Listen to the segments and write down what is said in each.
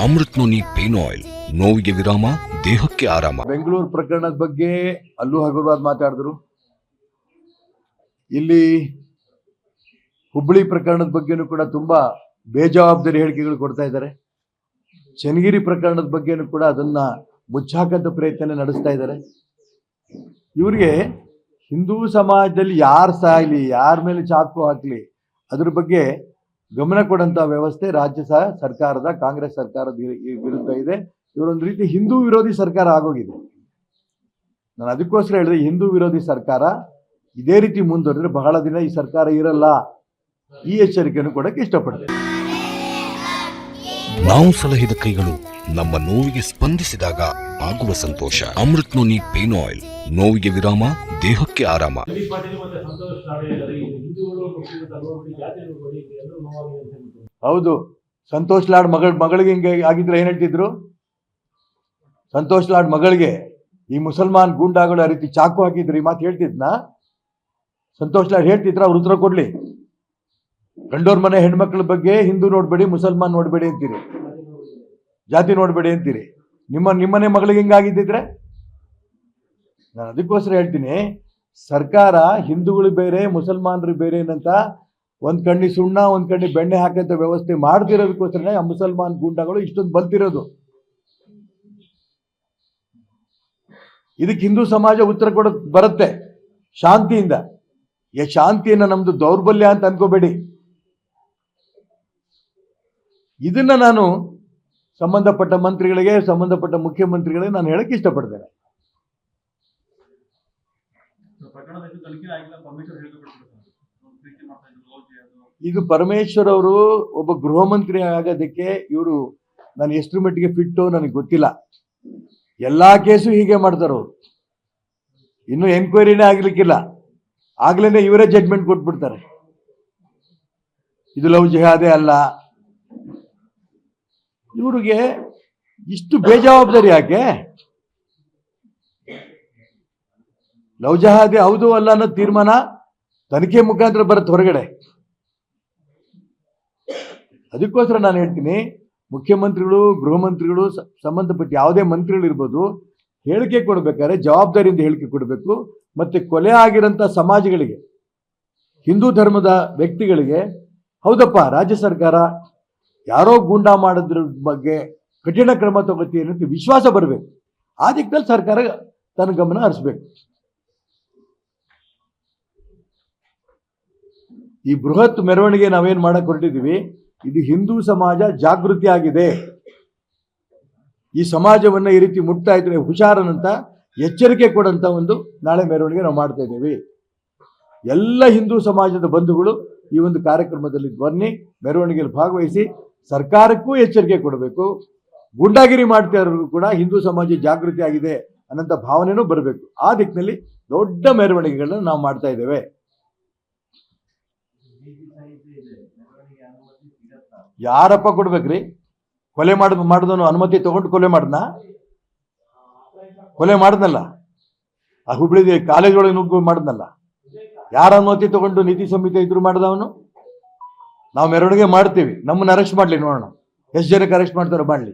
Amrit noni pain oil, ನೋವಿಗೆ ವಿರಾಮ, ದೇಹಕ್ಕೆ ಆರಾಮ. ಬೆಂಗಳೂರು ಪ್ರಕರಣದ ಬಗ್ಗೆ ಅಲ್ಲೂ ಹಗುರವಾದ ಮಾತಾಡಿದ್ರು. ಇಲ್ಲಿ ಹುಬ್ಬಳ್ಳಿ ಪ್ರಕರಣದ ಬಗ್ಗೆನೂ ಕೂಡ ತುಂಬಾ ಬೇಜವಾಬ್ದಾರಿ ಹೇಳಿಕೆಗಳು ಕೊಡ್ತಾ ಇದ್ದಾರೆ. ಚನ್ನಗಿರಿ ಪ್ರಕರಣದ ಬಗ್ಗೆನೂ ಕೂಡ ಅದನ್ನ ಮುಚ್ಚಾಕಂತ ಪ್ರಯತ್ನ ನಡೆಸ್ತಾ ಇದ್ದಾರೆ. ಇವರಿಗೆ ಹಿಂದೂ ಸಮಾಜದಲ್ಲಿ ಯಾರು ಸಾಯ್ಲಿ, ಯಾರ ಮೇಲೆ ಚಾಕು ಹಾಕ್ಲಿ, ಅದ್ರ ಬಗ್ಗೆ ಗಮನ ಕೊಡಂತ ವ್ಯವಸ್ಥೆ ರಾಜ್ಯ ಸರ್ಕಾರದ, ಕಾಂಗ್ರೆಸ್ ಸರ್ಕಾರದ ವಿರುದ್ಧ ಇದೆ. ಇವರೊಂದು ರೀತಿ ಹಿಂದೂ ವಿರೋಧಿ ಸರ್ಕಾರ ಆಗೋಗಿದೆ. ನಾನು ಅದಕ್ಕೋಸ್ಕರ ಹೇಳಿದೆ, ಹಿಂದೂ ವಿರೋಧಿ ಸರ್ಕಾರ ಇದೇ ರೀತಿ ಮುಂದುವರೆದ್ರೆ ಬಹಳ ದಿನ ಈ ಸರ್ಕಾರ ಇರಲ್ಲ. ಈ ಎಚ್ಚರಿಕೆಯನ್ನು ಕೊಡಕ್ಕೆ ಇಷ್ಟಪಡ್ತೇನೆ. ನಾವು ಸಲಹಿದ ಕೈಗಳು ನಮ್ಮ ನೋವಿಗೆ ಸ್ಪಂದಿಸಿದಾಗ ಆಗುವ ಸಂತೋಷ. ಅಮೃತ್ ನೋನಿ ಪೇನ್ ಆಯಿಲ್, ನೋವಿಗೆ ವಿರಾಮ, ದೇಹಕ್ಕೆ ಆರಾಮ. ಹೌದು, ಸಂತೋಷ್ ಲಾಡ್ ಮಗಳಿಗೆ ಹಿಂಗೆ ಆಗಿದ್ರೆ ಏನ್ ಹೇಳ್ತಿದ್ರು? ಸಂತೋಷ್ ಲಾಡ್ ಮಗಳಿಗೆ ಈ ಮುಸಲ್ಮಾನ್ ಗೂಂಡಾಗಳು ಆ ರೀತಿ ಚಾಕು ಹಾಕಿದ್ರು, ಈ ಮಾತು ಹೇಳ್ತಿದ್ನಾ? ಸಂತೋಷ್ ಲಾಡ್ ಹೇಳ್ತಿದ್ರ? ಅವ್ರು ಉತ್ತರ ಕೊಡ್ಲಿ. ಗಂಡೋರ್ ಮನೆ ಹೆಣ್ಮಕ್ಳ ಬಗ್ಗೆ ಹಿಂದೂ ನೋಡ್ಬೇಡಿ, ಮುಸಲ್ಮಾನ್ ನೋಡ್ಬೇಡಿ ಅಂತೀರಿ, ಜಾತಿ ನೋಡ್ಬೇಡಿ ಅಂತೀರಿ. ನಿಮ್ಮನೆ ಮಗಳಿಗೆ ಹಿಂಗಾಗಿದ್ದಿದ್ರೆ? ನಾನು ಅದಕ್ಕೋಸ್ಕರ ಹೇಳ್ತೀನಿ, ಸರ್ಕಾರ ಹಿಂದೂಗಳು ಬೇರೆ ಮುಸಲ್ಮಾನರು ಬೇರೆ ಏನಂತ ಒಂದ್ ಕಣ್ಣಿ ಸುಣ್ಣ ಒಂದ್ ಕಣ್ಣಿ ಬೆಣ್ಣೆ ಹಾಕಂತ ವ್ಯವಸ್ಥೆ ಮಾಡ್ತಿರೋದಕ್ಕೋಸ್ಕರ ಆ ಮುಸಲ್ಮಾನ್ ಗೂಂಡಾಗಳು ಇಷ್ಟೊಂದು ಬಲ್ತಿರೋದು. ಇದಕ್ಕೆ ಹಿಂದೂ ಸಮಾಜ ಉತ್ತರ ಕೊಡಕ್ ಬರುತ್ತೆ ಶಾಂತಿಯಿಂದ. ಶಾಂತಿಯನ್ನ ನಮ್ದು ದೌರ್ಬಲ್ಯ ಅಂತ ಅನ್ಕೋಬೇಡಿ. ಇದನ್ನ ನಾನು ಸಂಬಂಧಪಟ್ಟ ಮಂತ್ರಿಗಳಿಗೆ, ಸಂಬಂಧಪಟ್ಟ ಮುಖ್ಯಮಂತ್ರಿಗಳಿಗೆ ನಾನು ಹೇಳಕ್ ಇಷ್ಟಪಡ್ತೇನೆ. ಇದು ಪರಮೇಶ್ವರ್ ಅವರು ಒಬ್ಬ ಗೃಹ ಮಂತ್ರಿ ಆಗೋದಕ್ಕೆ ಇವರು ನಾನು ಎಷ್ಟು ಮಟ್ಟಿಗೆ ಫಿಟ್ಟು ನನಗೆ ಗೊತ್ತಿಲ್ಲ. ಎಲ್ಲಾ ಕೇಸು ಹೀಗೆ ಮಾಡ್ತಾರೋ, ಇನ್ನು ಎನ್ಕ್ವೈರಿನೇ ಆಗ್ಲಿಕ್ಕಿಲ್ಲ, ಆಗ್ಲೇನೆ ಇವರೇ ಜಡ್ಮೆಂಟ್ ಕೊಟ್ಬಿಡ್ತಾರೆ. ಇದು ಲವ್ ಜಿಹಾದೇ ಅಲ್ಲ. ಇವ್ರಿಗೆ ಇಷ್ಟು ಬೇಜವಾಬ್ದಾರಿ ಯಾಕೆ? ಲವ್ ಜಿಹಾದೇ ಹೌದು ಅಲ್ಲ ಅನ್ನೋ ತೀರ್ಮಾನ ತನಿಖೆ ಮುಖಾಂತರ ಬರುತ್ತೆ ಹೊರಗಡೆ. ಅದಕ್ಕೋಸ್ಕರ ನಾನು ಹೇಳ್ತೀನಿ, ಮುಖ್ಯಮಂತ್ರಿಗಳು, ಗೃಹ ಮಂತ್ರಿಗಳು, ಸಂಬಂಧಪಟ್ಟ ಯಾವುದೇ ಮಂತ್ರಿಗಳು ಇರ್ಬೋದು, ಹೇಳಿಕೆ ಕೊಡ್ಬೇಕಾದ್ರೆ ಜವಾಬ್ದಾರಿಯಿಂದ ಹೇಳಿಕೆ ಕೊಡಬೇಕು. ಮತ್ತೆ ಕೊಲೆ ಆಗಿರೋಂಥ ಸಮಾಜಗಳಿಗೆ, ಹಿಂದೂ ಧರ್ಮದ ವ್ಯಕ್ತಿಗಳಿಗೆ, ಹೌದಪ್ಪ ರಾಜ್ಯ ಸರ್ಕಾರ ಯಾರೋ ಗೂಂಡಾ ಮಾಡೋದ್ರ ಬಗ್ಗೆ ಕಠಿಣ ಕ್ರಮ ತಗೋತಿ ಅನ್ನೋದು ವಿಶ್ವಾಸ ಬರಬೇಕು. ಆ ದಿಕ್ಕಲ್ಲಿ ಸರ್ಕಾರ ತನ್ನ ಗಮನ ಹರಿಸ್ಬೇಕು. ಈ ಬೃಹತ್ ಮೆರವಣಿಗೆ ನಾವೇನ್ ಮಾಡಕ್ ಹೊರಟಿದೀವಿ, ಇದು ಹಿಂದೂ ಸಮಾಜ ಜಾಗೃತಿ ಆಗಿದೆ. ಈ ಸಮಾಜವನ್ನ ಈ ರೀತಿ ಮುಟ್ತಾ ಇದ್ರೆ ಹುಷಾರನಂತ ಎಚ್ಚರಿಕೆ ಕೊಡಂತ ಒಂದು ನಾಳೆ ಮೆರವಣಿಗೆ ನಾವು ಮಾಡ್ತಾ ಇದ್ದೇವೆ. ಎಲ್ಲ ಹಿಂದೂ ಸಮಾಜದ ಬಂಧುಗಳು ಈ ಒಂದು ಕಾರ್ಯಕ್ರಮದಲ್ಲಿ ಬನ್ನಿ, ಮೆರವಣಿಗೆಯಲ್ಲಿ ಭಾಗವಹಿಸಿ ಸರ್ಕಾರಕ್ಕೂ ಎಚ್ಚರಿಕೆ ಕೊಡಬೇಕು. ಗೂಂಡಾಗಿರಿ ಮಾಡ್ತಾ ಇರೋರು ಕೂಡ ಹಿಂದೂ ಸಮಾಜ ಜಾಗೃತಿ ಆಗಿದೆ ಅನ್ನಂತ ಭಾವನೆನೂ ಬರಬೇಕು. ಆ ದಿಕ್ಕಿನಲ್ಲಿ ದೊಡ್ಡ ಮೆರವಣಿಗೆಗಳನ್ನ ನಾವು ಮಾಡ್ತಾ ಇದ್ದೇವೆ. ಯಾರಪ್ಪ ಕೊಡ್ಬೇಕ್ರಿ? ಕೊಲೆ ಮಾಡಿದವನು ಅನುಮತಿ ತಗೊಂಡು ಕೊಲೆ ಮಾಡ್ದನ? ಕೊಲೆ ಮಾಡ್ದನಲ್ಲ, ಆ ಹುಬ್ಳಿ ಕಾಲೇಜ್ ಒಳಗೆ ನುಗ್ಗು ಮಾಡ್ದನಲ್ಲ, ಯಾರ ಅನುಮತಿ ತಗೊಂಡು ನೀತಿ ಸಂಹಿತೆ ಇದ್ರು ಮಾಡ್ದವನು? ನಾವು ಮೆರವಣಿಗೆ ಮಾಡ್ತೀವಿ, ನಮ್ಮನ್ನ ಅರೆಸ್ಟ್ ಮಾಡ್ಲಿ, ನೋಡೋಣ ಎಷ್ಟು ಜನಕ್ಕೆ ಅರೆಸ್ಟ್ ಮಾಡ್ತಾರೋ ಮಾಡ್ಲಿ.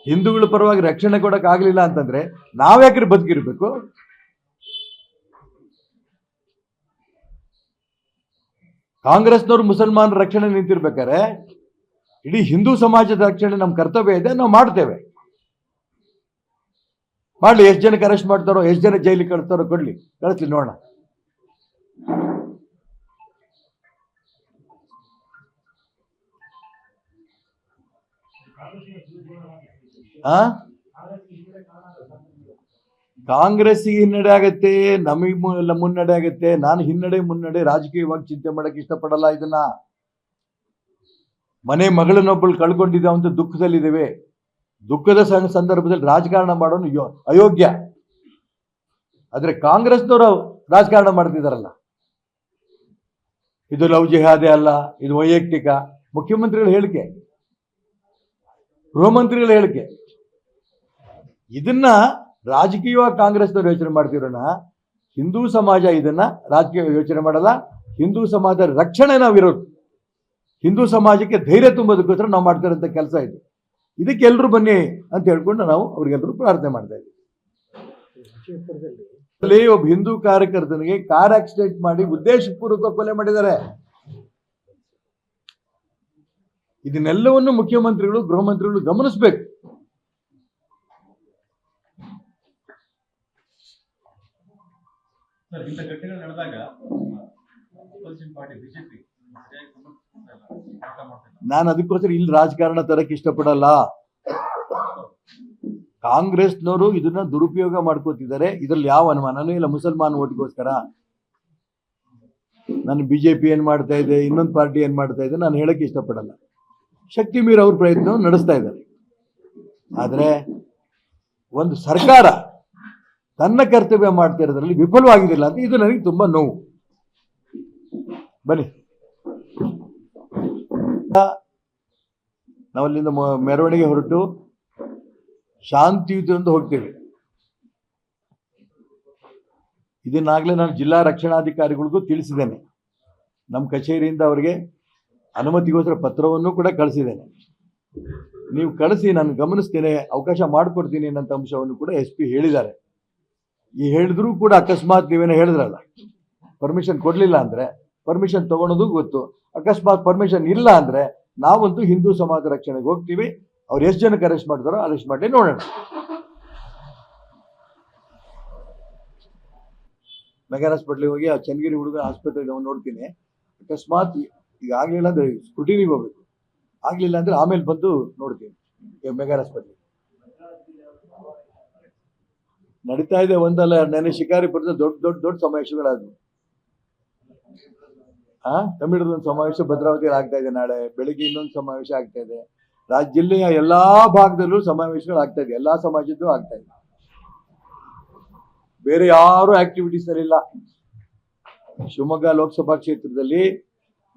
ಹಿಂದೂಗಳ ಪರವಾಗಿ ರಕ್ಷಣೆ ಕೊಡಕ್ ಆಗ್ಲಿಲ್ಲ ಅಂತಂದ್ರೆ ನಾವ್ಯಾಕ್ರಿ ಬದುಕಿರ್ಬೇಕು? ಕಾಂಗ್ರೆಸ್ನವ್ರು ಮುಸಲ್ಮಾನರ ರಕ್ಷಣೆ ನಿಂತಿರ್ಬೇಕಾರೆ ಇಡೀ ಹಿಂದೂ ಸಮಾಜದ ರಕ್ಷಣೆ ನಮ್ಮ ಕರ್ತವ್ಯ ಇದೆ, ನಾವು ಮಾಡ್ತೇವೆ. ಮಾಡ್ಲಿ, ಎಷ್ಟು ಜನಕ್ಕೆ ಅರೆಸ್ಟ್ ಮಾಡ್ತಾರೋ, ಎಷ್ಟು ಜನ ಜೈಲಿಗೆ ಕಳಿಸ್ತಾರೋ ಕಳಿಸ್ಲಿ ನೋಡೋಣ. ಕಾಂಗ್ರೆಸ್ಸಿಗೆ ಹಿನ್ನಡೆ ಆಗತ್ತೆ, ನಮಗೆಲ್ಲ ಮುನ್ನಡೆ ಆಗತ್ತೆ. ನಾನು ಹಿನ್ನಡೆ ಮುನ್ನಡೆ ರಾಜಕೀಯವಾಗಿ ಚಿಂತೆ ಮಾಡಕ್ಕೆ ಇಷ್ಟಪಡಲ್ಲ. ಇದನ್ನ ಮನೆ ಮಗಳನ್ನೊಬ್ಬಳು ಕಳ್ಕೊಂಡಿದ್ದಾವೆ ಅಂತ ದುಃಖದಲ್ಲಿದ್ದೇವೆ. ದುಃಖದ ಸಂದರ್ಭದಲ್ಲಿ ರಾಜಕಾರಣ ಮಾಡೋನು ಅಯೋಗ್ಯ. ಆದ್ರೆ ಕಾಂಗ್ರೆಸ್ನವರು ರಾಜಕಾರಣ ಮಾಡ್ತಿದಾರಲ್ಲ, ಇದು ಲವ್ ಜಿಹಾದೆ ಅಲ್ಲ, ಇದು ವೈಯಕ್ತಿಕ. ಮುಖ್ಯಮಂತ್ರಿಗಳ ಹೇಳಿಕೆ, ಗೃಹ ಮಂತ್ರಿಗಳ ಹೇಳಿಕೆ, ಇದನ್ನ ರಾಜಕೀಯವಾಗಿ ಕಾಂಗ್ರೆಸ್ನವ್ರು ಯೋಚನೆ ಮಾಡ್ತಿರೋಣ. ಹಿಂದೂ ಸಮಾಜ ಇದನ್ನ ರಾಜಕೀಯ ಯೋಚನೆ ಮಾಡಲ್ಲ. ಹಿಂದೂ ಸಮಾಜದ ರಕ್ಷಣೆ ನಾವಿರೋದು. ಹಿಂದೂ ಸಮಾಜಕ್ಕೆ ಧೈರ್ಯ ತುಂಬೋದಕ್ಕೋಸ್ಕರ ನಾವು ಮಾಡ್ತಿರೋಂಥ ಕೆಲಸ ಇದು. ಇದಕ್ಕೆ ಎಲ್ಲರೂ ಬನ್ನಿ ಅಂತ ಹೇಳ್ಕೊಂಡು ನಾವು ಅವ್ರಿಗೆಲ್ಲರೂ ಪ್ರಾರ್ಥನೆ ಮಾಡ್ತಾ ಇದ್ದೀವಿ. ಅಲ್ಲಿ ಒಬ್ಬ ಹಿಂದೂ ಕಾರ್ಯಕರ್ತನಿಗೆ ಕಾರ್ ಆಕ್ಸಿಡೆಂಟ್ ಮಾಡಿ ಉದ್ದೇಶಪೂರ್ವಕ ಕೊಲೆ ಮಾಡಿದ್ದಾರೆ. ಇದನ್ನೆಲ್ಲವನ್ನು ಮುಖ್ಯಮಂತ್ರಿಗಳು, ಗೃಹ ಮಂತ್ರಿಗಳು ಗಮನಿಸಬೇಕು. ನಾನು ಅದಕ್ಕೋಸ್ಕರ ಇಲ್ಲಿ ರಾಜಕಾರಣ ತರಕ್ಕೆ ಇಷ್ಟಪಡಲ್ಲ. ಕಾಂಗ್ರೆಸ್ನವರು ಇದನ್ನ ದುರುಪಯೋಗ ಮಾಡ್ಕೋತಿದ್ದಾರೆ. ಇದ್ರಲ್ಲಿ ಯಾವ ಅನುಮಾನನೂ ಇಲ್ಲ. ಮುಸಲ್ಮಾನ್ ಓಟ್ಗೋಸ್ಕರ ನಾನು ಬಿಜೆಪಿ ಏನ್ ಮಾಡ್ತಾ ಇದೆ, ಇನ್ನೊಂದು ಪಾರ್ಟಿ ಏನ್ ಮಾಡ್ತಾ ಇದೆ ನಾನು ಹೇಳಕ್ಕೆ ಇಷ್ಟಪಡಲ್ಲ. ಶಕ್ತಿ ಮೀರಿ ಅವ್ರ ಪ್ರಯತ್ನ ನಡೆಸ್ತಾ ಇದ್ದಾರೆ. ಆದ್ರೆ ಒಂದು ಸರ್ಕಾರ ತನ್ನ ಕರ್ತವ್ಯ ಮಾಡ್ತಾ ಇರೋದ್ರಲ್ಲಿ ವಿಫಲವಾಗಿದ್ದಿಲ್ಲ ಅಂತ ಇದು ನನಗೆ ತುಂಬಾ ನೋವು. ಬನ್ನಿ, ನಾವಲ್ಲಿಂದ ಮೆರವಣಿಗೆ ಹೊರಟು ಶಾಂತಿಯುತ ಹೋಗ್ತೇವೆ. ಇದನ್ನಾಗಲೇ ನಾನು ಜಿಲ್ಲಾ ರಕ್ಷಣಾಧಿಕಾರಿಗಳಿಗೂ ತಿಳಿಸಿದ್ದೇನೆ. ನಮ್ಮ ಕಚೇರಿಯಿಂದ ಅವರಿಗೆ ಅನುಮತಿಗೋಸ್ಕರ ಪತ್ರವನ್ನು ಕೂಡ ಕಳಿಸಿದ್ದೇನೆ. ನೀವು ಕಳಿಸಿ, ನಾನು ಗಮನಿಸ್ತೇನೆ, ಅವಕಾಶ ಮಾಡಿಕೊಡ್ತೀನಿ ಅನ್ನೋಂಥ ಅಂಶವನ್ನು ಕೂಡ SP ಹೇಳಿದ್ದಾರೆ. ಈ ಹೇಳಿದ್ರೂ ಕೂಡ ಅಕಸ್ಮಾತ್ ನೀವೇನೋ ಹೇಳಿದ್ರಲ್ಲ, ಪರ್ಮಿಷನ್ ಕೊಡಲಿಲ್ಲ ಅಂದರೆ ಪರ್ಮಿಷನ್ ತಗೊಳೋದು ಗೊತ್ತು. ಅಕಸ್ಮಾತ್ ಪರ್ಮಿಷನ್ ಇಲ್ಲ ಅಂದರೆ ನಾವಂತೂ ಹಿಂದೂ ಸಮಾಜ ರಕ್ಷಣೆಗೆ ಹೋಗ್ತೀವಿ. ಅವ್ರು ಎಷ್ಟು ಜನಕ್ಕೆ ಅರೆಸ್ಟ್ ಮಾಡ್ತಾರೋ ಅರೆಸ್ಟ್ ಮಾಡಿ ನೋಡೋಣ. ಮೆಗಾನ್ ಹಾಸ್ಪಿಟ್ಲಿಗೆ ಹೋಗಿ ಆ ಚನ್ನಗಿರಿ ಹುಡುಗ ಆಸ್ಪತ್ರೆಗೆ ನೋಡ್ತೀನಿ. ಅಕಸ್ಮಾತ್ ಈಗ ಆಗಲಿಲ್ಲ ಅಂದರೆ ಸ್ಕ್ರೂಟಿನಿಗೆ ಹೋಗ್ಬೇಕು, ಆಗಲಿಲ್ಲ ಅಂದರೆ ಆಮೇಲೆ ಬಂದು ನೋಡ್ತೀನಿ. ಮೆಗಾನ್ ಹಾಸ್ಪಿಟ್ಲಿಗೆ ನಡೀತಾ ಇದೆ. ಒಂದಲ್ಲ, ನೆನೆ ಶಿಕಾರಿಪುರದ ದೊಡ್ಡ ಸಮಾವೇಶಗಳಾದವು. ತಮಿಳದೊಂದು ಸಮಾವೇಶ ಭದ್ರಾವತಿಯಲ್ಲಿ ಆಗ್ತಾ ಇದೆ. ನಾಳೆ ಬೆಳಿಗ್ಗೆ ಇನ್ನೊಂದು ಸಮಾವೇಶ ಆಗ್ತಾ ಇದೆ. ಜಿಲ್ಲೆಯ ಎಲ್ಲಾ ಭಾಗದಲ್ಲೂ ಸಮಾವೇಶಗಳು ಆಗ್ತಾ ಇದೆ. ಎಲ್ಲಾ ಸಮಾಜದ್ದು ಆಗ್ತಾ ಇದೆ. ಬೇರೆ ಯಾರು ಆಕ್ಟಿವಿಟೀಸ್ ಇಲ್ಲ. ಶಿವಮೊಗ್ಗ ಲೋಕಸಭಾ ಕ್ಷೇತ್ರದಲ್ಲಿ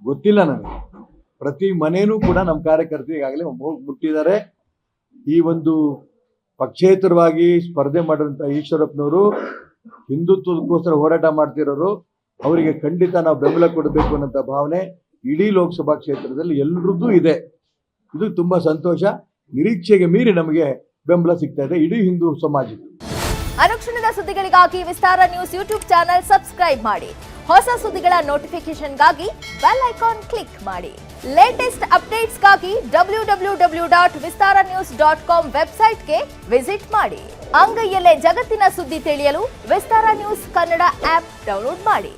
ಗೊತ್ತಿಲ್ಲ ನನಗೆ, ಪ್ರತಿ ಮನೇನೂ ಕೂಡ ನಮ್ಮ ಕಾರ್ಯಕರ್ತರು ಈಗಾಗಲೇ ಮುಟ್ಟಿದ್ದಾರೆ. ಈ ಒಂದು ಪಕ್ಷೇತರವಾಗಿ ಸ್ಪರ್ಧೆ ಮಾಡಿದಂಥ ಈಶ್ವರಪ್ಪನವರು ಹಿಂದುತ್ವಕ್ಕೋಸ್ಕರ ಹೋರಾಟ ಮಾಡ್ತಿರೋರು, ಅವರಿಗೆ ಖಂಡಿತ ನಾವು ಬೆಂಬಲ ಕೊಡಬೇಕು ಅನ್ನೋಂಥ ಭಾವನೆ ಇಡೀ ಲೋಕಸಭಾ ಕ್ಷೇತ್ರದಲ್ಲಿ ಎಲ್ಲರದ್ದು ಇದೆ. ಇದು ತುಂಬಾ ಸಂತೋಷ. ನಿರೀಕ್ಷೆಗೆ ಮೀರಿ ನಮಗೆ ಬೆಂಬಲ ಸಿಗ್ತಾ ಇದೆ ಇಡೀ ಹಿಂದೂ ಸಮಾಜಕ್ಕೆ. ಅನುಕ್ಷಣದ ಸುದ್ದಿಗಳಿಗಾಗಿ ವಿಸ್ತಾರ ನ್ಯೂಸ್ ಯೂಟ್ಯೂಬ್ ಚಾನೆಲ್ ಸಬ್ಸ್ಕ್ರೈಬ್ ಮಾಡಿ. ಹೊಸ ಸುದ್ದಿಗಳ ನೋಟಿಫಿಕೇಶನ್ಗಾಗಿ ಬೆಲ್ ಐಕಾನ್ ಕ್ಲಿಕ್ ಮಾಡಿ. ಲೇಟೆಸ್ಟ್ ಅಪ್ಡೇಟ್ಸ್ಗಾಗಿ www.vistaranews.com ವೆಬ್ಸೈಟ್ಗೆ ವಿಸಿಟ್ ಮಾಡಿ. ಅಂಗೈಯಲ್ಲೇ ಜಗತ್ತಿನ ಸುದ್ದಿ ತಿಳಿಯಲು ವಿಸ್ತಾರ ನ್ಯೂಸ್ ಕನ್ನಡ ಆಪ್ ಡೌನ್ಲೋಡ್ ಮಾಡಿ.